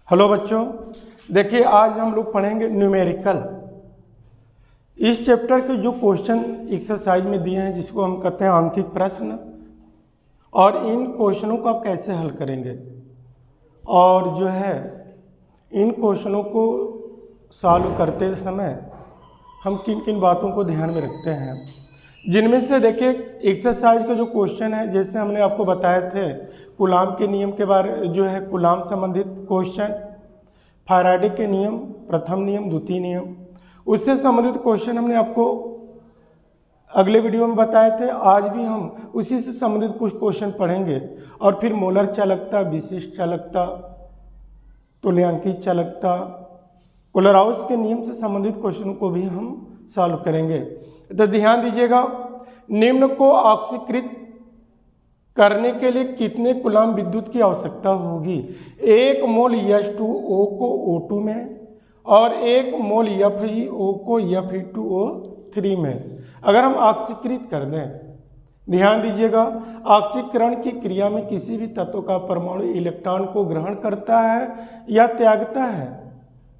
Hello बच्चों, देखिए आज हम लोग पढ़ेंगे न्यूमेरिकल। इस चैप्टर के जो क्वेश्चन एक्सरसाइज में दिए हैं जिसको हम कहते हैं आंकिक प्रश्न, और इन क्वेश्चनों को आप कैसे हल करेंगे और जो है इन क्वेश्चनों को सॉल्व करते समय हम किन किन बातों को ध्यान में रखते हैं, जिनमें से देखिए एक्सरसाइज का जो क्वेश्चन है, जैसे हमने आपको बताए थे कूलाम के नियम के बारे जो है कूलाम संबंधित क्वेश्चन, फैराडे के नियम प्रथम नियम द्वितीय नियम, उससे संबंधित क्वेश्चन हमने आपको अगले वीडियो में बताए थे। आज भी हम उसी से संबंधित कुछ क्वेश्चन पढ़ेंगे और फिर मोलर चालकता, विशिष्ट चालकता, तुल्यांकी चालकता, कोलराउस के नियम से संबंधित क्वेश्चनों को भी हम सॉल्व करेंगे। तो ध्यान दीजिएगा, निम्न को ऑक्सीकृत करने के लिए कितने कूलाम विद्युत की आवश्यकता होगी? 1 मोल H2O को O2 में और 1 मोल FeO को Fe2O3 में अगर हम ऑक्सीकृत कर दें। ध्यान दीजिएगा, ऑक्सीकरण की क्रिया में किसी भी तत्व का परमाणु इलेक्ट्रॉन को ग्रहण करता है या त्यागता है।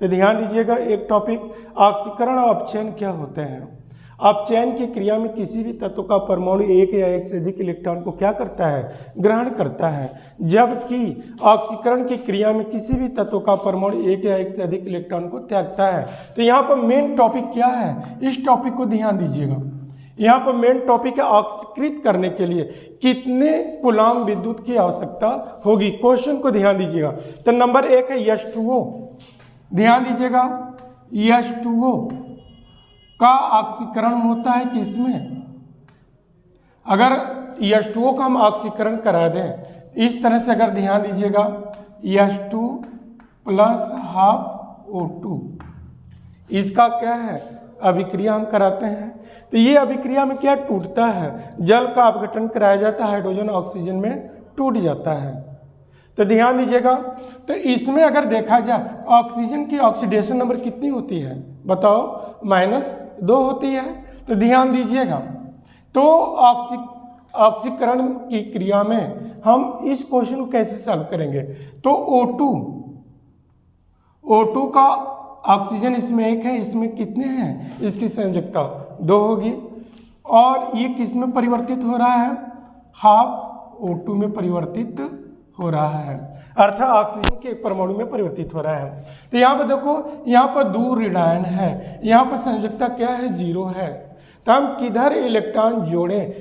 तो ध्यान दीजिएगा, एक टॉपिक ऑक्सीकरण और अपचयन क्या होते हैं। अपचयन की क्रिया में किसी भी तत्व का परमाणु एक या एक से अधिक इलेक्ट्रॉन को क्या करता है? ग्रहण करता है, जबकि ऑक्सीकरण की क्रिया में किसी भी तत्व का परमाणु एक या एक से अधिक इलेक्ट्रॉन को त्यागता है। तो यहाँ पर मेन टॉपिक क्या है, इस टॉपिक को ध्यान दीजिएगा। यहाँ पर मेन टॉपिक है ऑक्सीकृत करने के लिए कितने कूलाम विद्युत की आवश्यकता होगी। क्वेश्चन को ध्यान दीजिएगा। तो नंबर 1 है H2O। ध्यान दीजिएगा, H2O का ऑक्सीकरण होता है किसमें? अगर H2O का हम ऑक्सीकरण करा दें इस तरह से, अगर ध्यान दीजिएगा H2 प्लस हाफ O2, इसका क्या है? अभिक्रिया हम कराते हैं। तो ये अभिक्रिया में क्या टूटता है? जल का अपघटन कराया जाता है, हाइड्रोजन ऑक्सीजन में टूट जाता है। तो ध्यान दीजिएगा, तो इसमें अगर देखा जाए ऑक्सीजन की ऑक्सीडेशन नंबर कितनी होती है बताओ? -2 होती है। तो ध्यान दीजिएगा, तो ऑक्सीकरण की क्रिया में हम इस क्वेश्चन को कैसे सॉल्व करेंगे? तो O2 का ऑक्सीजन इसमें 1 है, इसमें कितने हैं? इसकी संयोजकता 2 होगी, और ये किस में परिवर्तित हो रहा है? हाफ O2 में परिवर्तित हो रहा है, अर्थात ऑक्सीजन के परमाणु में परिवर्तित हो रहा है। तो यहाँ पर देखो, यहाँ पर 2 ऋणायन है, यहाँ पर संयोजकता क्या है? 0 है। तो हम किधर इलेक्ट्रॉन जोड़ें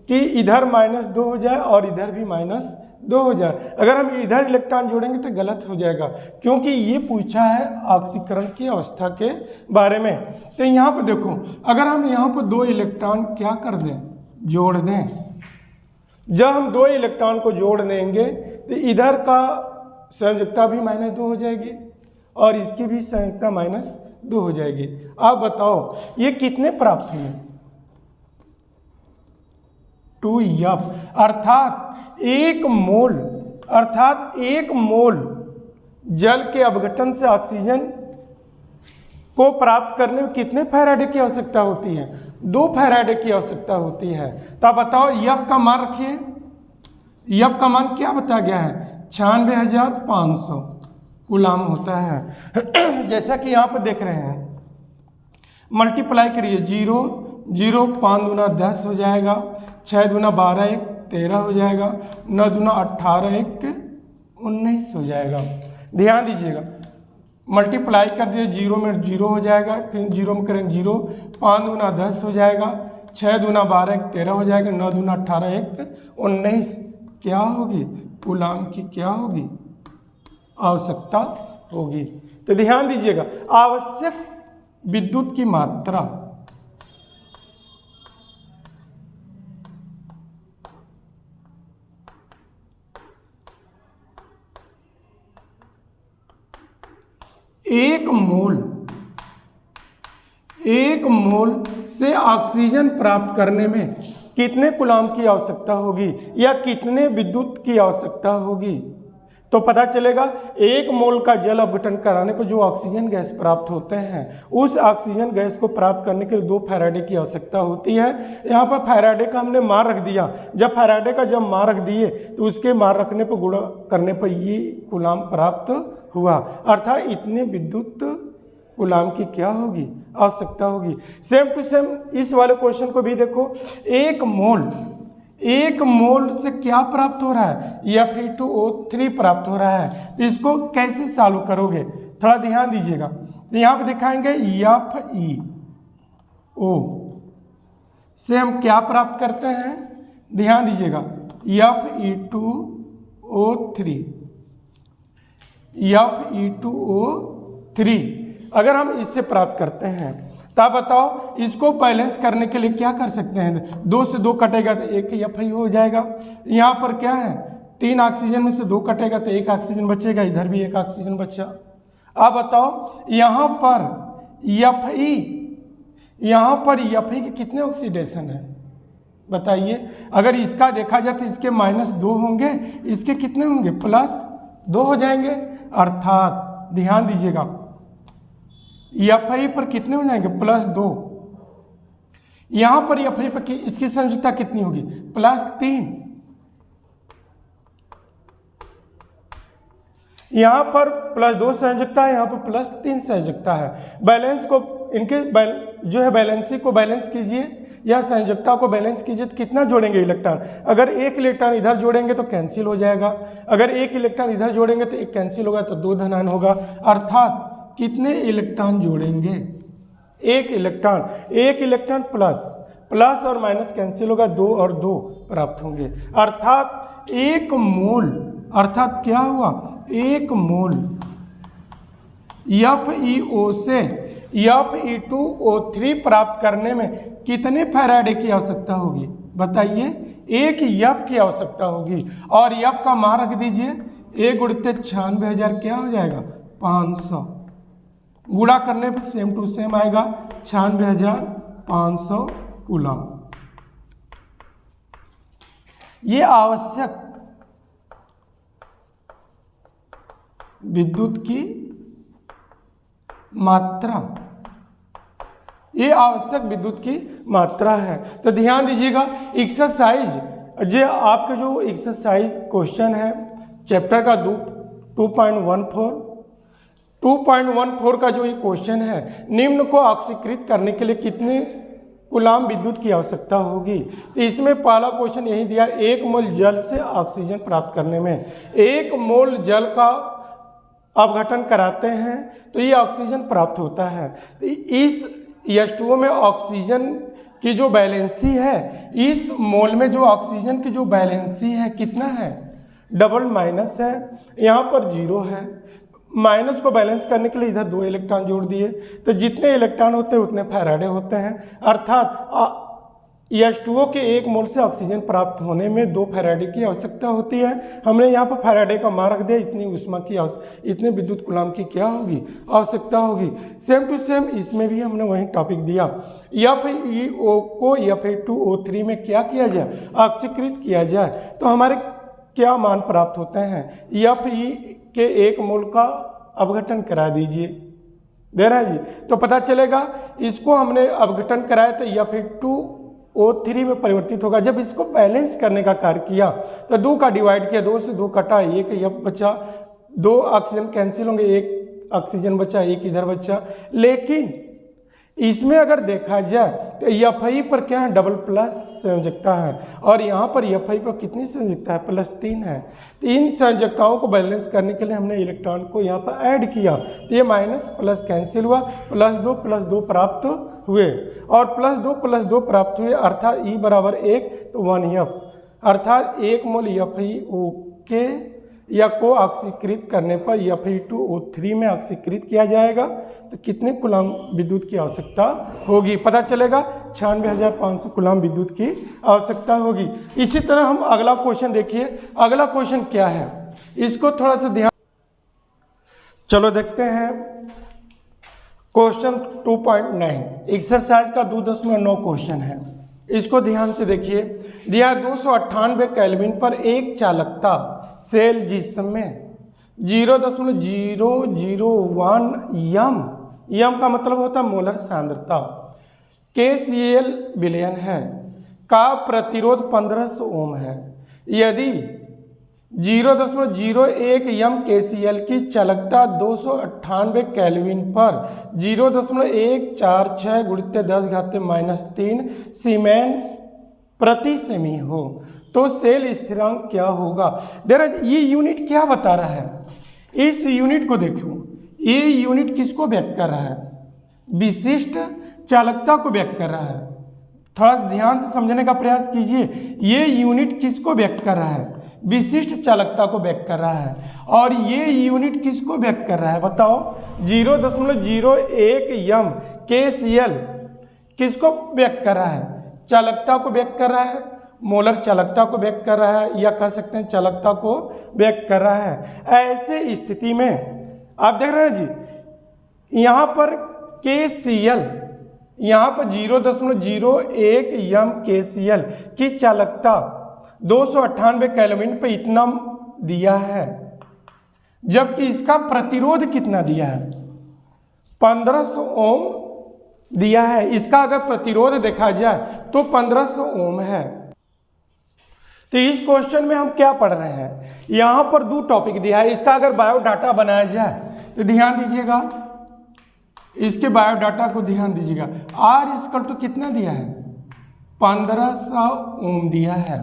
कि इधर -2 हो जाए और इधर भी -2 हो जाए? अगर हम इधर इलेक्ट्रॉन जोड़ेंगे तो गलत हो जाएगा, क्योंकि ये पूछा है ऑक्सीकरण की अवस्था के बारे में। तो यहाँ पर देखो, अगर हम यहाँ पर 2 इलेक्ट्रॉन क्या कर दें? जोड़ दें। जब हम 2 इलेक्ट्रॉन को जोड़ देंगे तो इधर का संयोजकता भी -2 हो जाएगी और इसकी भी संयोजकता -2 हो जाएगी। आप बताओ ये कितने प्राप्त हुए? 2F, अर्थात 1 मोल जल के अपघटन से ऑक्सीजन को प्राप्त करने में कितने फैराडे की आवश्यकता होती है? 2 फैराडे की आवश्यकता होती है। तो आप बताओ F का मान रखिए। F का मान क्या बताया गया है? 96,500 कूलाम होता है। जैसा कि यहाँ पर देख रहे हैं, मल्टीप्लाई करिए, 0 0 5 दूना 10 हो जाएगा, 6 दूना 12 1 13 हो जाएगा, 9 दूना 18 1 19 हो जाएगा। ध्यान दीजिएगा, मल्टीप्लाई कर दिए, 0 में 0 हो जाएगा, फिर 0 में करेंगे 0, 5 दूना 10 हो जाएगा, 6 दूना 12 1 13 हो जाएगा, 9 दूना 18 1 19 क्या होगी? कूलाम की क्या होगी? आवश्यकता होगी। तो ध्यान दीजिएगा, आवश्यक विद्युत की मात्रा एक मोल से ऑक्सीजन प्राप्त करने में कितने कूलाम की आवश्यकता होगी या कितने विद्युत की आवश्यकता होगी? तो पता चलेगा 1 मोल का जल अपघटन कराने पर जो ऑक्सीजन गैस प्राप्त होते हैं, उस ऑक्सीजन गैस को प्राप्त करने के लिए 2 फैराडे की आवश्यकता होती है। यहाँ पर फैराडे का हमने मान रख दिया। जब फैराडे का जब मान रख दिए तो उसके मान रखने पर गुणा करने पर ये कूलाम प्राप्त हुआ, अर्थात इतने विद्युत कूलाम की क्या होगी, आवश्यकता होगी। सेम टू सेम इस वाले क्वेश्चन को भी देखो। 1 मोल से क्या प्राप्त हो रहा है, Fe2O3 प्राप्त हो रहा है। तो इसको कैसे सॉल्व करोगे, थोड़ा ध्यान दीजिएगा। तो यहाँ पे दिखाएंगे FeO से हम क्या प्राप्त करते हैं, ध्यान दीजिएगा, Fe2O3 अगर हम इससे प्राप्त करते हैं तब बताओ इसको बैलेंस करने के लिए क्या कर सकते हैं। 2 से 2 कटेगा तो 1 Fe हो जाएगा। यहाँ पर क्या है, 3 ऑक्सीजन में से 2 कटेगा तो 1 ऑक्सीजन बचेगा, इधर भी 1 ऑक्सीजन बचा। अब बताओ यहाँ पर Fe के कितने ऑक्सीडेशन है बताइए। अगर इसका देखा जाए तो इसके -2 होंगे, इसके कितने होंगे, +2 हो जाएंगे। अर्थात ध्यान दीजिएगा Fe पर कितने हो जाएंगे, +2। यहाँ पर Fe पर इसकी संयोजकता कितनी होगी, +3। यहाँ पर +2 संयोजकता है, यहाँ पर +3 संयोजकता है। बैलेंस को इनके जो है बैलेंसी को बैलेंस कीजिए या संयोजकता को बैलेंस कीजिए तो कितना जोड़ेंगे इलेक्ट्रॉन। अगर 1 इलेक्ट्रॉन इधर जोड़ेंगे तो कैंसिल हो जाएगा, अगर 1 इलेक्ट्रॉन इधर जोड़ेंगे तो 1 कैंसिल होगा, तो 2 धनायन होगा। अर्थात कितने इलेक्ट्रॉन जोड़ेंगे, 1 इलेक्ट्रॉन प्लस और माइनस कैंसिल होगा, 2 और 2 प्राप्त होंगे। अर्थात 1 मोल, अर्थात क्या हुआ, 1 मोल FeO से Fe2O3 प्राप्त करने में कितने फैराडे की आवश्यकता होगी बताइए। 1 F की आवश्यकता होगी और F का मान रख दीजिए 1 × 96,000 क्या हो जाएगा, 500। गुणा करने पर सेम टू सेम आएगा 96,500 कूलम। ये आवश्यक विद्युत की मात्रा, ये आवश्यक विद्युत की मात्रा है। तो ध्यान दीजिएगा एक्सरसाइज, जो आपका जो एक्सरसाइज क्वेश्चन है चैप्टर का 2.14 का जो ये क्वेश्चन है, निम्न को ऑक्सीकृत करने के लिए कितने कूलाम विद्युत की आवश्यकता होगी। तो इसमें पहला क्वेश्चन यही दिया, 1 मोल जल से ऑक्सीजन प्राप्त करने में 1 मोल जल का अपघटन कराते हैं तो ये ऑक्सीजन प्राप्त होता है। तो इस H2O में ऑक्सीजन की जो बैलेंसी है, इस मोल में जो ऑक्सीजन की जो बैलेंसी है कितना है, डबल माइनस है, यहाँ पर 0 है। माइनस को बैलेंस करने के लिए इधर 2 इलेक्ट्रॉन जोड़ दिए, तो जितने इलेक्ट्रॉन होते हैं उतने फैराडे होते हैं। अर्थात H2O के 1 मोल से ऑक्सीजन प्राप्त होने में 2 फैराडे की आवश्यकता होती है। हमने यहाँ पर फैराडे का मान रख दिया, इतनी ऊष्मा की इतने विद्युत कूलाम की क्या होगी, आवश्यकता होगी। सेम टू सेम इसमें भी हमने वही टॉपिक दिया। FeO को Fe2O3 में क्या किया जाए, ऑक्सीकृत किया जाए तो हमारे क्या मान प्राप्त होते हैं। Fe के 1 मोल का अपघटन करा दीजिए, दे रहा है जी, तो पता चलेगा इसको हमने अपघटन कराया तो Fe2O3 में परिवर्तित होगा। जब इसको बैलेंस करने का कार्य किया तो 2 का डिवाइड किया, 2 से 2 कटा, 1 F बचा, 2 ऑक्सीजन कैंसिल होंगे, 1 ऑक्सीजन बचा, 1 इधर बचा। लेकिन इसमें अगर देखा जाए तो Fe पर क्या है, डबल प्लस संयोजकता है और यहाँ पर Fe पर कितनी संयोजकता है, +3 है। तो इन संयोजकताओं को बैलेंस करने के लिए हमने इलेक्ट्रॉन को यहाँ पर ऐड किया, तो ये माइनस प्लस कैंसिल हुआ, +2 प्राप्त हुए और +2 प्राप्त हुए, अर्थात E बराबर 1 तो 1 F, अर्थात 1 मोल FeO के या को ऑक्सीकृत करने पर Fe2O3 में ऑक्सीकृत किया जाएगा तो कितने कूलाम विद्युत की आवश्यकता होगी, पता चलेगा 96,500 कूलाम विद्युत की आवश्यकता होगी। इसी तरह हम अगला क्वेश्चन देखिए, अगला क्वेश्चन क्या है, इसको थोड़ा सा ध्यान, चलो देखते हैं। क्वेश्चन 2.9 एक्सरसाइज का 2.9 क्वेश्चन है, इसको ध्यान से देखिए। दिया 298 केल्विन पर एक चालकता सेल जिसमें 0.001 यम का मतलब होता है मोलर सांद्रता। KCl विलयन है का प्रतिरोध 1500 ओम है। यदि 0.01 यम KCl की चालकता 298 केल्विन पर 0.146 × 10⁻³ सीमेंस प्रति सेमी हो तो सेल स्थिरांक क्या होगा। देखिए ये यूनिट क्या बता रहा है, इस यूनिट को देखो, ये यूनिट किसको व्यक्त कर रहा है, विशिष्ट चालकता को व्यक्त कर रहा है। थोड़ा ध्यान से समझने का प्रयास कीजिए, ये यूनिट किसको व्यक्त कर रहा है, विशिष्ट चालकता को व्यक्त कर रहा है। और ये यूनिट किसको व्यक्त कर रहा है बताओ, 0.01 यम KCl किसको व्यक्त कर रहा है, चालकता को व्यक्त कर रहा है, मोलर चालकता को व्यक्त कर रहा है, या कह सकते हैं चालकता को व्यक्त कर रहा है। ऐसे स्थिति में आप देख रहे हैं जी, यहाँ पर KCl, यहाँ पर 0.01 यम KCl की चालकता 298 केल्विन पर इतना दिया है, जबकि इसका प्रतिरोध कितना दिया है, 1500 ओम दिया है। इसका अगर प्रतिरोध देखा जाए तो 1500 ओम है। तो इस क्वेश्चन में हम क्या पढ़ रहे हैं, यहाँ पर 2 टॉपिक दिया है। इसका अगर बायोडाटा बनाया जाए तो ध्यान दीजिएगा, इसके बायोडाटा को ध्यान दीजिएगा। R कितना दिया है, 1500 ओम दिया है।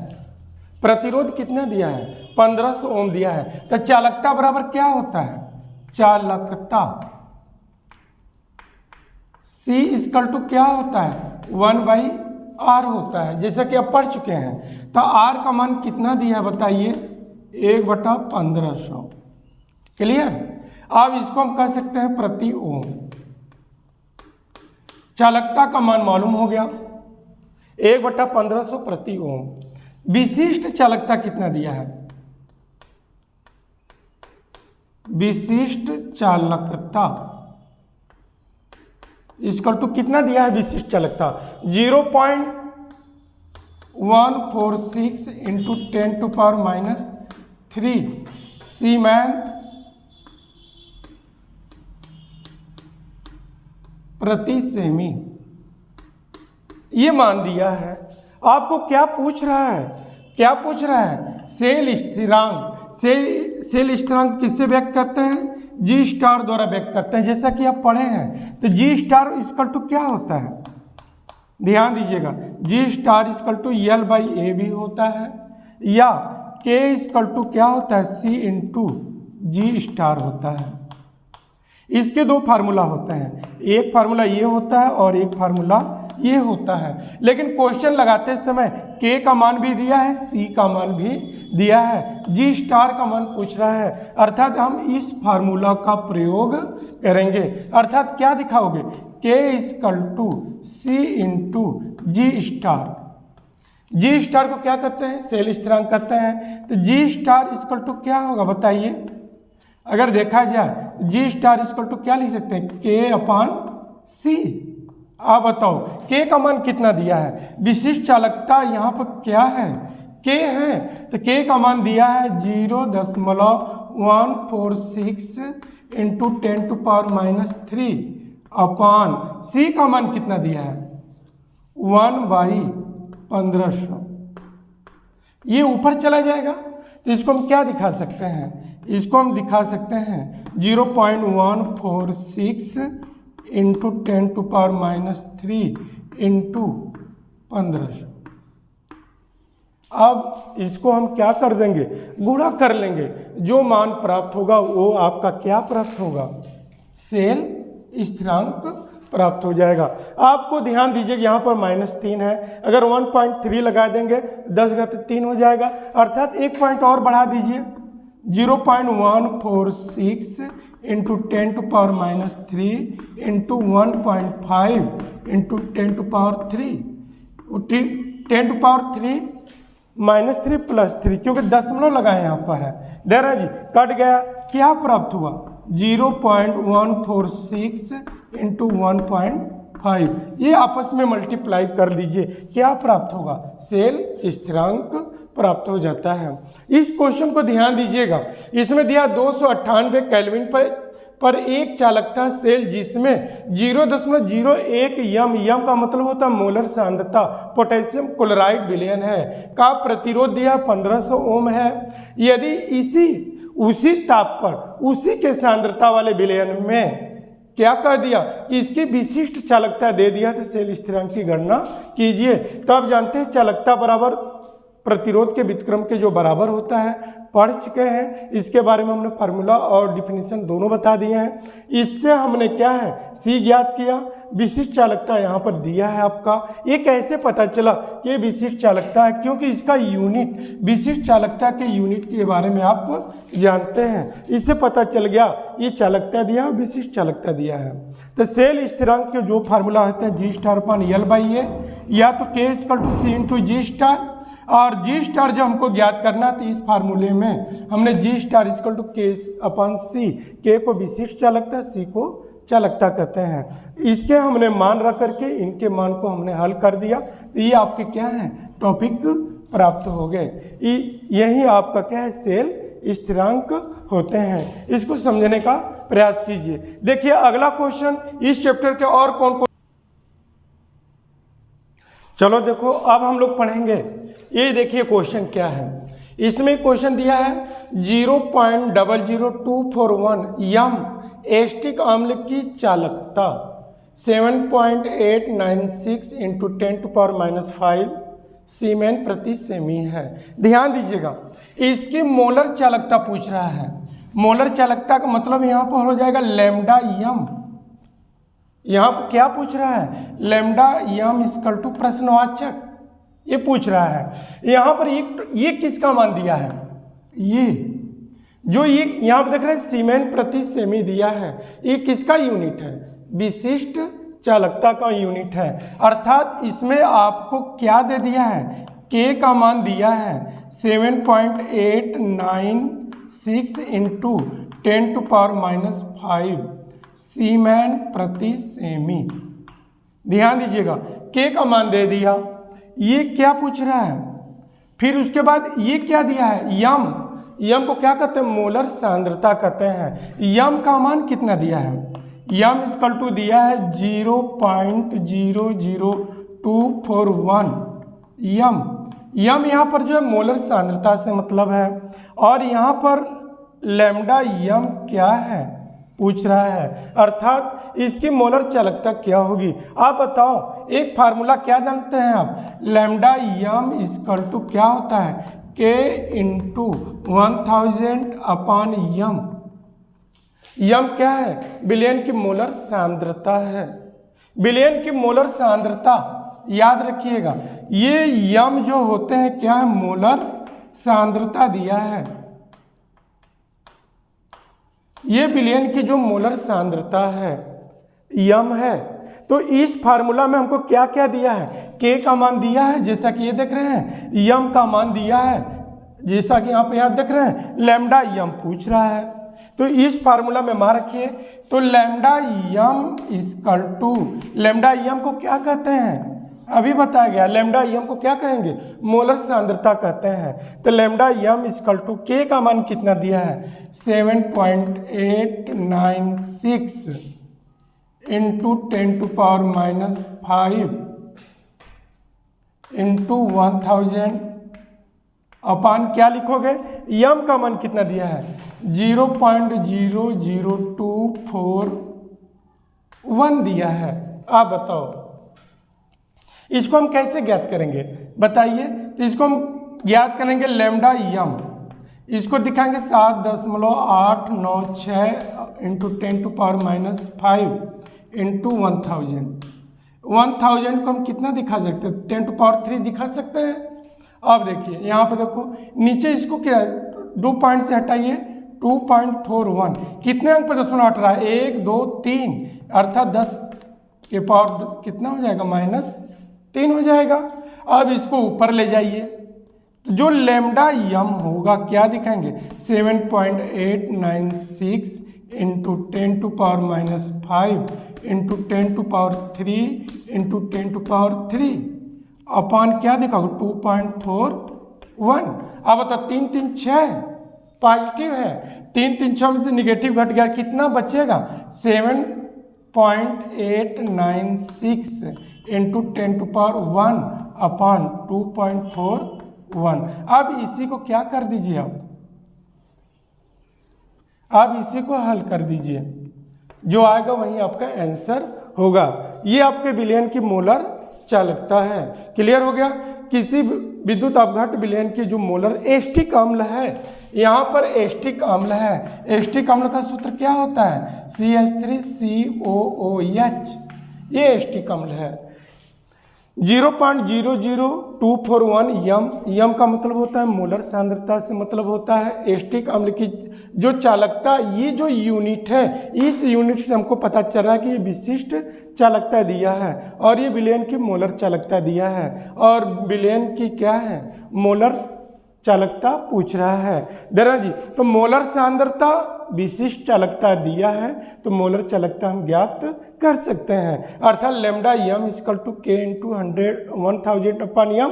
प्रतिरोध कितना दिया है, 1500 ओम दिया है। तो चालकता बराबर क्या होता है, चालकता C क्या होता है, 1/R होता है, जैसा कि आप पढ़ चुके हैं। तो R का मान कितना दिया है बताइए, 1/1500। क्लियर। अब इसको हम कह सकते हैं प्रति ओम। चालकता का मान मालूम हो गया, 1/1500 प्रति ओम। विशिष्ट चालकता कितना दिया है, विशिष्ट चालकता कितना दिया है, विशिष्ट चालकता 0.146 × 10⁻³ सीमेंस प्रति सेमी, ये मान दिया है। आपको क्या पूछ रहा है, क्या पूछ रहा है, सेल स्थिरांक। सेल स्थिरांक किससे व्यक्त करते हैं, G स्टार द्वारा व्यक्त करते हैं, जैसा कि आप पढ़े हैं। तो G स्टार क्या होता है, ध्यान दीजिएगा, G स्टार L/A भी होता है, या K क्या होता है, C × G स्टार होता है। इसके 2 फार्मूला होते हैं, एक फार्मूला ये होता है और एक फार्मूला ये होता है। लेकिन क्वेश्चन लगाते समय K का मान भी दिया है, C का मान भी दिया है, G स्टार का मान पूछ रहा है। अर्थात हम इस फार्मूला का प्रयोग करेंगे। अर्थात क्या दिखाओगे, K C × G star. G star को क्या कहते हैं, सेल स्थिरांक कहते हैं। तो G स्टार क्या होगा बताइए, अगर देखा जाए G स्टार क्या लिख सकते हैं, K/C। आप बताओ K का मान कितना दिया है, विशिष्ट चालकता यहाँ पर क्या है, K है। तो K का मान दिया है 0.146 × 10⁻³ C का मान कितना दिया है, 1/1500। ये ऊपर चला जाएगा तो इसको हम क्या दिखा सकते हैं, इसको हम दिखा सकते हैं 0.146 × 10⁻³ × 1500। अब इसको हम क्या कर देंगे, गुणा कर लेंगे, जो मान प्राप्त होगा वो आपका क्या प्राप्त होगा, सेल स्थिरांक प्राप्त हो जाएगा। आपको ध्यान दीजिए यहाँ पर -3 है, अगर 1.3 लगा देंगे 10⁻³ हो जाएगा। अर्थात 1 पॉइंट और बढ़ा दीजिए, 0.146 × 10⁻³ × 1.5 × 10⁻³ -3 + 3, क्योंकि दशमलव लगाए यहाँ पर है। दे रहे जी, कट गया, क्या प्राप्त हुआ, 0.146 × 1.5। ये आपस में मल्टीप्लाई कर लीजिए, क्या प्राप्त होगा, सेल स्थिरांक प्राप्त हो जाता है। इस क्वेश्चन को ध्यान दीजिएगा, इसमें दिया 298 केल्विन पर एक चालकता सेल जिसमें 0.01 यम का मतलब होता है मोलर सांद्रता पोटेशियम क्लोराइड विलयन है का प्रतिरोध दिया 1500 ओम है। यदि उसी ताप पर उसी के सांद्रता वाले विलयन में क्या कह दिया कि इसकी विशिष्ट चालकता दे दिया, तो सेल स्थिरांक की गणना कीजिए। तो आप जानते हैं चालकता बराबर प्रतिरोध के व्युत्क्रम के जो बराबर होता है, पढ़ चुके हैं। इसके बारे में हमने फार्मूला और डिफिनीशन दोनों बता दिए हैं। इससे हमने क्या है सी ज्ञात किया, विशिष्ट चालकता यहाँ पर दिया है आपका। ये कैसे पता चला कि विशिष्ट चालकता है, क्योंकि इसका यूनिट विशिष्ट चालकता के यूनिट के बारे में आप जानते हैं। इससे पता चल गया ये चालकता दिया, विशिष्ट चालकता दिया है। तो सेल स्थिरांक के जो फार्मूला होते हैं G*L/A, या तो K=C × G*, और G* जो हमको ज्ञात करना, तो इस फार्मूले में हमने G* K/C, K को विशिष्ट चालकता, C को चालकता कहते हैं। इसके हमने मान रख करके इनके मान को हमने हल कर दिया, तो ये आपके क्या है टॉपिक प्राप्त हो गए। यही आपका क्या है सेल स्थिरांक होते हैं। इसको समझने का प्रयास कीजिए। देखिए अगला क्वेश्चन इस चैप्टर के और कौन, चलो देखो अब हम लोग पढ़ेंगे। ये देखिए क्वेश्चन क्या है, इसमें क्वेश्चन दिया है 0.00241 यम एस्टिक अम्ल की चालकता 7.896 × 10⁻⁵ सीमेन प्रति सेमी है। ध्यान दीजिएगा, इसकी मोलर चालकता पूछ रहा है। मोलर चालकता का मतलब यहाँ पर हो जाएगा लैम्डा यम। यहाँ पर क्या पूछ रहा है, लैम्डा यम = प्रश्नवाचक, ये पूछ रहा है। यहाँ पर ये किसका मान दिया है, ये जो ये यहाँ पर देख रहे हैं सीमेन प्रति सेमी दिया है, ये किसका यूनिट है, विशिष्ट चालकता का यूनिट है। अर्थात इसमें आपको क्या दे दिया है, K का मान दिया है 7.896 × 10⁻⁵ सीमेन प्रति सेमी। ध्यान दीजिएगा, K का मान दे दिया। ये क्या पूछ रहा है, फिर उसके बाद ये क्या दिया है, यम को क्या कहते हैं, मोलर सांद्रता कहते हैं। यम का मान कितना दिया है, यम = दिया है 0.00241 यम यहाँ पर जो है मोलर सांद्रता से मतलब है। और यहाँ पर लैम्डा यम क्या है पूछ रहा है, अर्थात इसकी मोलर चालकता क्या होगी। आप बताओ, एक फार्मूला क्या जानते हैं आप, लैम्डा यम = क्या होता है, K × 1000/यम। यम क्या है, विलयन की मोलर सांद्रता है। विलयन की मोलर सांद्रता याद रखिएगा, ये यम जो होते हैं क्या है, मोलर सांद्रता दिया है। ये विलयन की जो मोलर सांद्रता है यम है। तो इस फार्मूला में हमको क्या क्या दिया है, K का मान दिया है जैसा कि ये देख रहे हैं, यम का मान दिया है जैसा कि यहाँ पे याद देख रहे हैं, लैम्डा यम पूछ रहा है। तो इस फार्मूला में मान रखिए, तो लैम्डा यम को क्या कहते हैं, अभी बताया गया, लैम्डा यम को क्या कहेंगे, मोलर सांद्रता कहते हैं। तो लैम्डा यम = K का मान कितना दिया है, 7.896 × 10⁻⁵ × 1000 क्या लिखोगे, यम का मान कितना दिया है, 0.00241 दिया है। आप बताओ इसको हम कैसे ज्ञात करेंगे बताइए। तो इसको हम ज्ञात करेंगे लैम्डा यम, इसको दिखाएंगे 7.896 × 10⁻⁵ × 1000 को हम कितना दिखा सकते हैं, 10⁻³ दिखा सकते हैं। अब देखिए यहाँ पे देखो नीचे, इसको क्या 2 पॉइंट से हटाइए, 2.41 कितने अंक पर दशमलव हट रहा है, 1 2 3, अर्थात 10 के पावर कितना हो जाएगा, -3 हो जाएगा। अब इसको ऊपर ले जाइए, तो जो लैम्डा यम होगा क्या दिखाएंगे, 7.896 × 10⁻⁵ × 10⁻³ × 10⁻³ क्या दिखाओगे, 2.41 1। अब बताओ 3 3 6 पॉजिटिव है, 3 3 6 में से निगेटिव घट गया, कितना बचेगा 7.896 इंटू 10⁻1 अपॉन 2.41। अब इसी को क्या कर दीजिए, आप इसी को हल कर दीजिए, जो आएगा वही आपका आंसर होगा। ये आपके विलयन की मोलर चालकता है। क्लियर हो गया। किसी विद्युत अपघट विलयन की जो मोलर एस्टिक अम्ल है, यहाँ पर एस्टिक अम्ल है, एस्टिक अम्ल का सूत्र क्या होता है CH3COOH, ये एस्टिक अम्ल है। 0.00241 यम का मतलब होता है मोलर सांद्रता से मतलब होता है एस्टिक अम्ल की जो चालकता। ये जो यूनिट है, इस यूनिट से हमको पता चल रहा है कि ये विशिष्ट चालकता दिया है और ये विलयन की मोलर चालकता दिया है, और विलयन की क्या है मोलर चालकता पूछ रहा है दरा जी। तो मोलर सांद्रता विशिष्ट चालकता दिया है, तो मोलर चालकता हम ज्ञात कर सकते हैं, अर्थात लैम्डा यम इक्वल टू के इंटू 1000 अपॉन यम।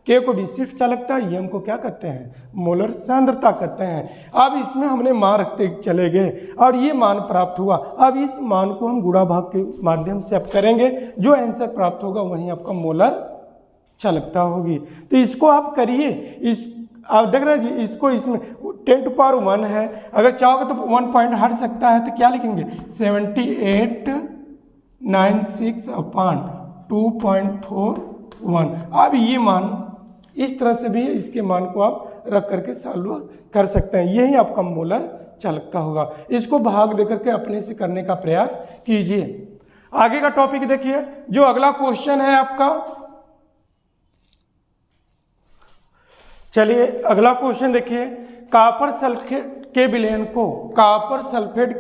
के को विशिष्ट चालकता, यम को क्या कहते हैं मोलर सांद्रता कहते हैं। अब इसमें हमने मान रखते चले गए और ये मान प्राप्त हुआ। अब इस मान को हम गुणा भाग के माध्यम से अब करेंगे, जो आंसर प्राप्त होगा वही आपका मोलर चालकता होगी। तो इसको आप करिए, इस आप देख रहे हैं जी, इसको इसमें 10⁻1 है, अगर चाहोगे तो 1 पॉइंट हट सकता है, तो क्या लिखेंगे 7896 अपॉन 2.41। अब ये मान इस तरह से भी इसके मान को आप रख करके सॉल्व कर सकते हैं, यही आपका मोलर चालकता होगा। इसको भाग दे करके अपने से करने का प्रयास कीजिए। आगे का टॉपिक देखिए, जो अगला क्वेश्चन है आपका, चलिए अगला क्वेश्चन देखिए। कॉपर सल्फेट के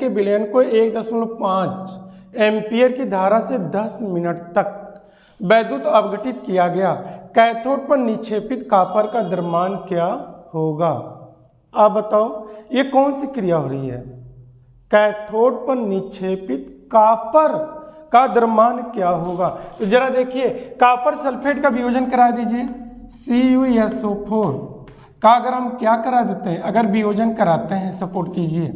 विलयन को 1.5 एम्पियर की धारा से 10 मिनट तक वैद्युत अवघटित किया गया। कैथोड पर निक्षेपित कॉपर का द्रव्यमान क्या होगा? आप बताओ ये कौन सी क्रिया हो रही है? कैथोड पर निक्षेपित कॉपर का द्रव्यमान क्या होगा? तो जरा देखिए, कॉपर सल्फेट का वियोजन करा दीजिए, CuSO4 का अगर हम क्या करा देते हैं, अगर वियोजन कराते हैं, सपोर्ट कीजिए,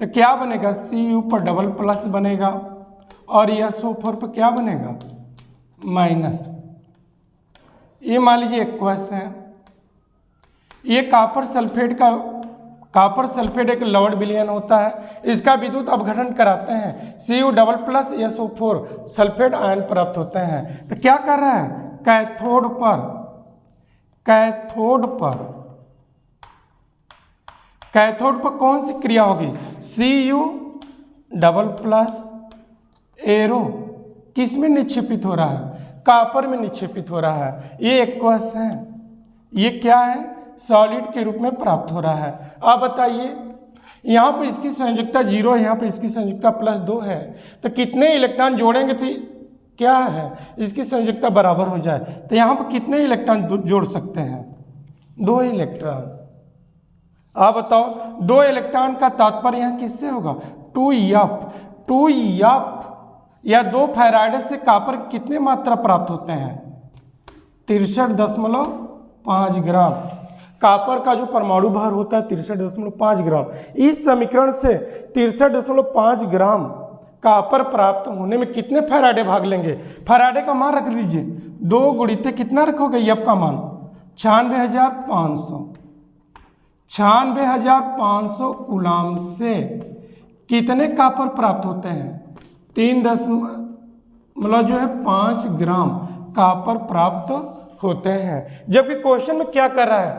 तो क्या बनेगा Cu पर डबल प्लस बनेगा और SO4 पर क्या बनेगा माइनस। ये मान लीजिए एक्वस है। ये कॉपर सल्फेट एक लवण विलयन होता है, इसका विद्युत अपघटन कराते हैं, Cu double plus SO4 sulphate ion प्राप्त होते हैं। तो क्या कर रहा है, कैथोड पर कौन सी क्रिया होगी, Cu डबल प्लस एरो किस में निक्षेपित हो रहा है, कॉपर में निक्षेपित हो रहा है। ये एक्वस है, ये क्या है सॉलिड के रूप में प्राप्त हो रहा है। आप बताइए, यहाँ पर इसकी संयुक्ता 0 है, यहाँ पर इसकी संयुक्ता +2 है, तो कितने इलेक्ट्रॉन जोड़ेंगे तो क्या है इसकी संयुक्ता बराबर हो जाए, तो यहाँ पर कितने इलेक्ट्रॉन जोड़ सकते हैं 2 इलेक्ट्रॉन। आप बताओ 2 इलेक्ट्रॉन का तात्पर्य यहाँ किससे होगा 2F या 2 फैराड से कॉपर की कितने मात्रा प्राप्त होते हैं 63.5 ग्राम। कॉपर का जो परमाणु भार होता है 63.5 ग्राम। इस समीकरण से 63.5 ग्राम कॉपर प्राप्त होने में कितने फैराडे भाग लेंगे? फैराडे का मान रख लीजिए, 2 गुणित कितना रखोगे एफ का मान 96,500 कूलाम से कितने कॉपर प्राप्त होते हैं 3.5 ग्राम कॉपर प्राप्त होते हैं। जबकि क्वेश्चन में क्या कर रहा है,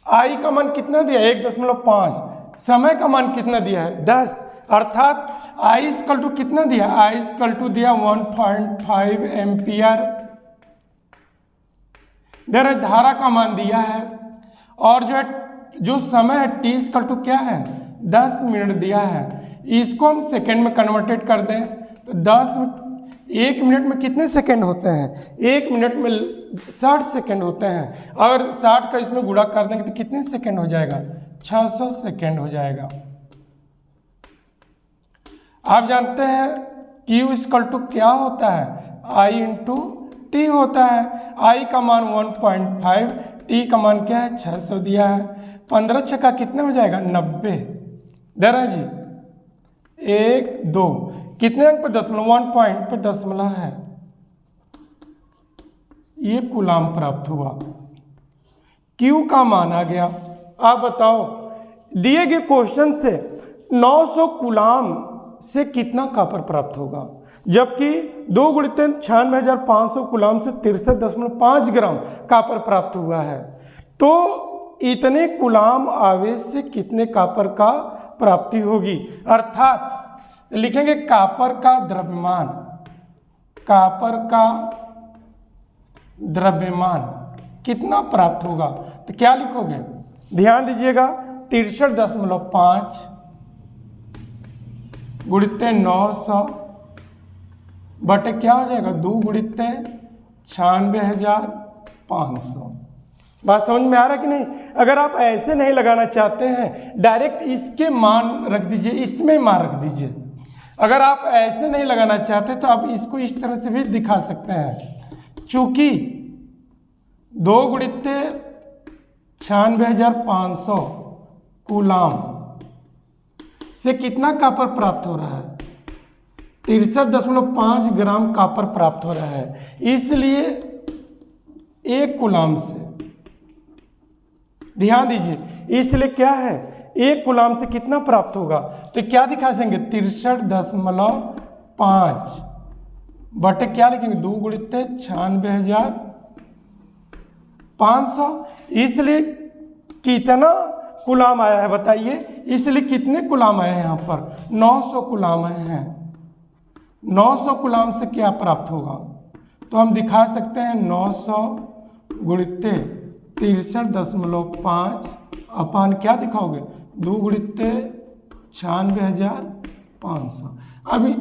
आई का मान कितना दिया 1.5, समय का मान कितना दिया है 10, अर्थात आई इक्वल टू कितना दिया, आई इक्वल टू दिया 1.5 एम्पियर। धारा का मान दिया है और जो समय है टी इक्वल टू क्या है 10 मिनट दिया है। इसको हम सेकेंड में कन्वर्टेड कर दें तो 1 मिनट में कितने सेकेंड होते हैं, 1 मिनट में 60 सेकेंड होते हैं। अगर 60 का इसमें गुणा कर देंगे तो कितने सेकेंड हो जाएगा 600 सेकेंड हो जाएगा। आप जानते हैं Q इक्वल टू क्या होता है, I इंटू टी होता है। आई का मान 1.5, टी का मान क्या है 600 दिया है। 15 छक्का कितना हो जाएगा 90। दे रहे जी 1 2 कितने अंक पर दशमलव, 1 पॉइंट पर दशमलव है, ये कूलाम प्राप्त हुआ। क्यू का मान आ गया। आप बताओ दिए गए क्वेश्चन से 900 कूलाम से कितना कॉपर प्राप्त होगा, जबकि 2 गुणित 96,500 कूलाम से 63.5 ग्राम कॉपर प्राप्त हुआ है। तो इतने कूलाम आवेश से कितने कॉपर का प्राप्ति होगी, अर्थात लिखेंगे कॉपर का द्रव्यमान, कॉपर का द्रव्यमान कितना प्राप्त होगा। तो क्या लिखोगे, ध्यान दीजिएगा 63.5 गुणित 900 बटे क्या हो जाएगा 2 गुणित 96,500। बात समझ में आ रहा कि नहीं। अगर आप ऐसे नहीं लगाना चाहते हैं डायरेक्ट इसके मान रख दीजिए, इसमें मान रख दीजिए। अगर आप ऐसे नहीं लगाना चाहते तो आप इसको इस तरह से भी दिखा सकते हैं। चूंकि 2 गुणित 96,500 कूलाम से कितना कॉपर प्राप्त हो रहा है 63.5 ग्राम कॉपर प्राप्त हो रहा है। इसलिए 1 कूलाम से, ध्यान दीजिए, इसलिए क्या है 1 कूलाम से कितना प्राप्त होगा, तो क्या दिखा देंगे 63.5 बटे क्या लिखेंगे 2 गुणित 96,500। इसलिए कितना कूलाम आया है बताइए, इसलिए कितने कूलाम आए हैं यहाँ पर 900 कूलाम आए हैं। 900 कूलाम से क्या प्राप्त होगा, तो हम दिखा सकते हैं 900 गुणित 63.5 अपान क्या दिखाओगे 2 गुणित 96,500। अभी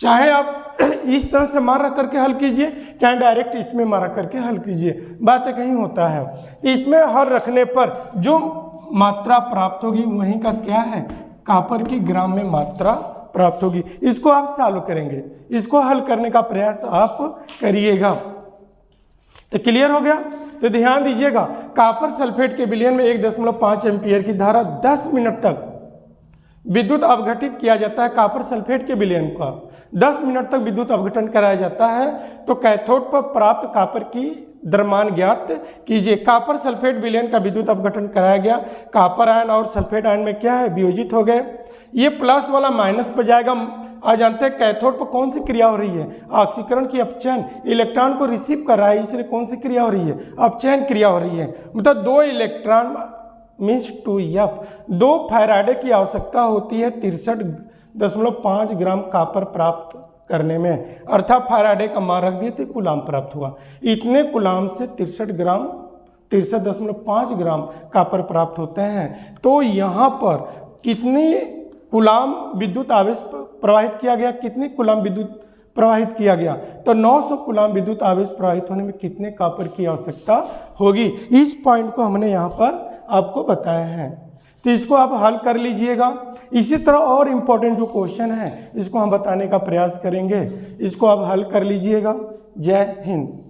चाहे आप इस तरह से मार रख करके हल कीजिए, चाहे डायरेक्ट इसमें मार करके हल कीजिए, बात कहीं होता है। इसमें हल रखने पर जो मात्रा प्राप्त होगी वहीं का क्या है कॉपर की ग्राम में मात्रा प्राप्त होगी। इसको आप सॉल्व करेंगे, इसको हल करने का प्रयास आप करिएगा। तो क्लियर हो गया। तो ध्यान दीजिएगा कॉपर सल्फेट के विलयन में 1.5 एम्पीयर की धारा 10 मिनट तक विद्युत अवघटित किया जाता है। कॉपर सल्फेट के विलयन का 10 मिनट तक विद्युत अवघटन कराया जाता है। तो कैथोड पर प्राप्त कॉपर की द्रव्यमान ज्ञात कीजिए। कॉपर सल्फेट विलयन का विद्युत अवघटन कराया गया, कॉपर आयन और सल्फेट आयन में क्या है वियोजित हो गए। ये प्लस वाला माइनस पर जाएगा। आज जानते हैं कैथोड पर कौन सी क्रिया हो रही है, ऑक्सीकरण की अपचयन। इलेक्ट्रॉन को रिसीव कर रहा है, इसलिए कौन सी क्रिया हो रही है, अपचयन क्रिया हो रही है। मतलब 2 इलेक्ट्रॉन मीन्स 2F, 2 फैराडे की आवश्यकता होती है 63.5 ग्राम कॉपर प्राप्त करने में, अर्थात फैराडे का मान रख दिए तो कूलाम प्राप्त हुआ। इतने कूलाम से 63.5 ग्राम कॉपर प्राप्त होते हैं। तो यहाँ पर कितनी कूलाम विद्युत आवेश प्रवाहित किया गया, कितनी कूलाम विद्युत प्रवाहित किया गया, तो 900 कूलाम विद्युत आवेश प्रवाहित होने में कितने कॉपर की आवश्यकता होगी। इस पॉइंट को हमने यहाँ पर आपको बताया है। तो इसको आप हल कर लीजिएगा। इसी तरह और इम्पोर्टेंट जो क्वेश्चन है इसको हम बताने का प्रयास करेंगे, इसको आप हल कर लीजिएगा। जय हिंद।